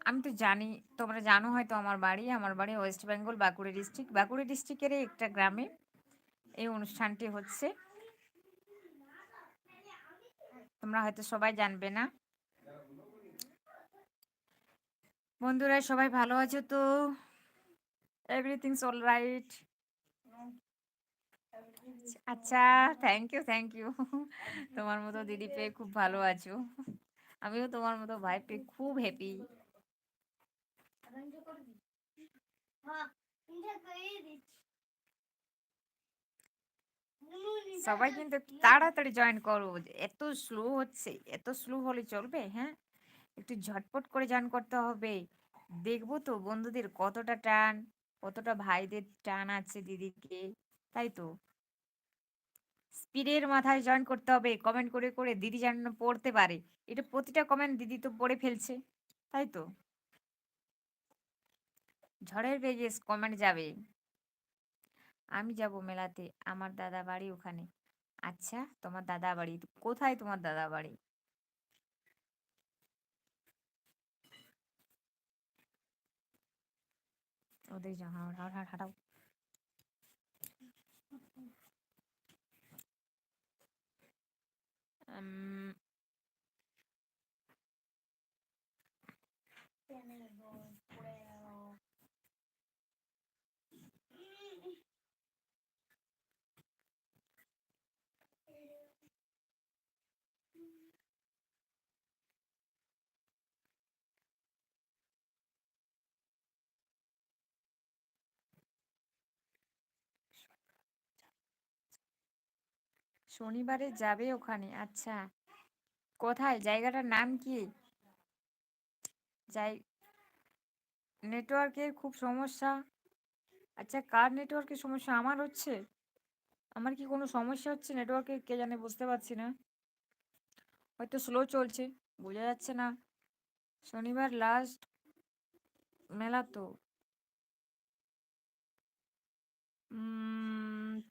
আমি তো জানি, তোমরা জানো হয়তো আমার বাড়ি ওয়েস্ট বেঙ্গল বাঁকুড়া ডিস্ট্রিক্টেরই একটা গ্রামে এই অনুষ্ঠানটি হচ্ছে। তোমরা হয়তো সবাই জানবে না। বন্ধুরা সবাই ভালো আছো তো? Everythings all right? আচ্ছা, থ্যাংক ইউ। তোমার মতো দিদি পেয়ে খুব ভালো আছো। আমিও তোমার মতো ভাই পেয়ে খুব হ্যাপি। সবাই কিন্তু তাড়াতাড়ি জয়েন করো। এত স্লো হচ্ছে, এত স্লো হলে চলবে? হ্যাঁ, একটু ঝটপট করে জয়েন করতে হবে। দেখবো তো বন্ধুদের কতটা টান, কতটা ভাইদের টান আছে দিদিকে। তাই তো, স্পিডের মাথায় জয়েন করতে হবে, কমেন্ট করে করে দিদি যেন পড়তে পারে। এটা প্রতিটা কমেন্ট দিদি তো পড়ে ফেলছে। তাই তো, ঝড়ের বেগে কমেন্ট যাবে। আমি যাব মেলাতে, আমার দাদা বাড়ি ওখানে। আচ্ছা, তোমার দাদা বাড়ি কোথায়? তোমার দাদা বাড়ি? ওদের হাঁটাও। উম, শনিবারে যাবে ওখানে? আচ্ছা, কোথায়? জায়গাটার নাম কি? যাই, নেটওয়ার্কের খুব সমস্যা। আচ্ছা, কার নেটওয়ার্কের সমস্যা? আমার হচ্ছে? আমার কি কোনো সমস্যা হচ্ছে নেটওয়ার্কে? কে জানে, বুঝতে পারছি না। হয়তো স্লো চলছে, বোঝা যাচ্ছে না। শনিবার লাস্ট মেলা তো।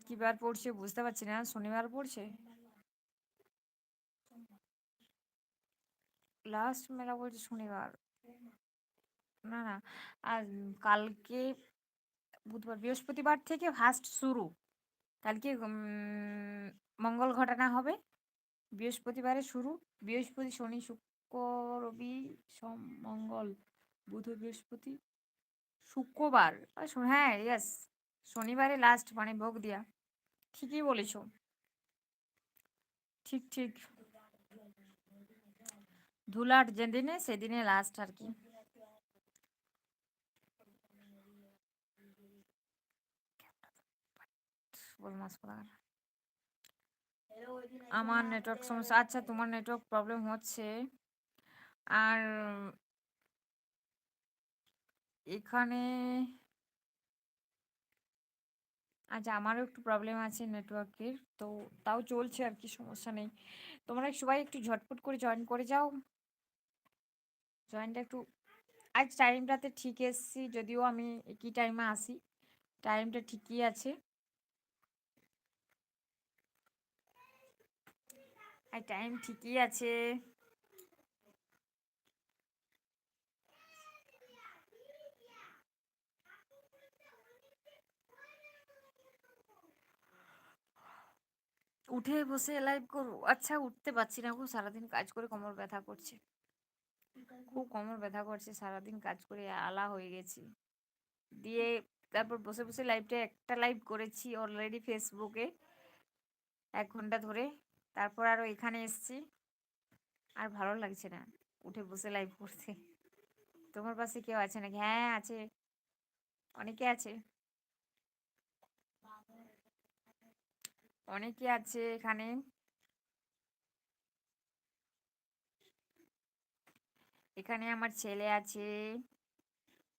কি বার পড়ছে বুঝতে পারছি না, শনিবার পড়ছে। লাস্ট মেলা বলছে শনিবার। না না, আর কালকে বুধবার, বৃহস্পতিবার থেকে ফার্স্ট শুরু। কালকে মঙ্গল ঘটনা হবে, বৃহস্পতিবারে শুরু। বৃহস্পতি, শনি, শুক্র, রবি, সোম, মঙ্গল, বুধ, বৃহস্পতি, শুক্রবার। হ্যাঁ, ইয়েস, শনিবারে লাস্ট, মানে ভোগ দিয়া। ঠিকই বলেছো। ঠিক ঠিক। ধুলার যেদিনে সেদিনে লাস্ট আর কি। বদমাস কোথাকার। আমার নেটওয়ার্ক সমস্যা। আচ্ছা, তোমার নেটওয়ার্ক প্রবলেম হচ্ছে। আর এখানে, আচ্ছা, আমারও একটু প্রবলেম আছে নেটওয়ার্কের তো। তাও চলছে আর কি, সমস্যা নেই। তোমরা সবাই একটু ঝটপট করে জয়েন করে যাও। জয়েনটা একটু, আজ টাইমটাতে ঠিক এসছি, যদিও আমি একই টাইমে আসি। টাইমটা ঠিকই আছে। আর টাইম ঠিকই আছে। উঠে বসে লাইভ করবো? আচ্ছা, উঠতে পারছি না গো, সারাদিন কাজ করে কোমর ব্যথা করছে। খুব কোমর ব্যথা করছে, সারাদিন কাজ করে আলা হয়ে গেছি। দিয়ে তারপর বসে বসে লাইভটা, একটা লাইভ করেছি অলরেডি ফেসবুকে 1 ঘন্টা ধরে। তারপর আরো এখানে এসছি। আর ভালো লাগছে না উঠে বসে লাইভ করতে। তোমার পাশে কেউ আছে নাকি? হ্যাঁ আছে, অনেকে আছে। অনেকে আছে এখানে। এখানে আমার ছেলে আছে,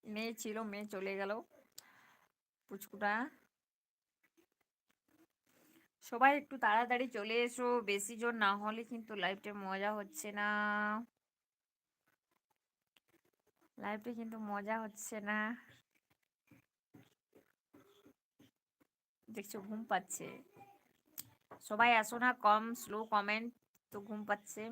মেয়ে ছিল, মেয়ে চলে গেল, পুচকুটা। সবাই একটু তাড়াতাড়ি চলে এসো, বেশি জন না হলে কিন্তু লাইভটা মজা হচ্ছে না। লাইভটা কিন্তু মজা হচ্ছে না। দেখছো ঘুম পাচ্ছে। সবাই আসো না, কম স্লো কমেন্ট, তো ঘুম পাচ্ছে।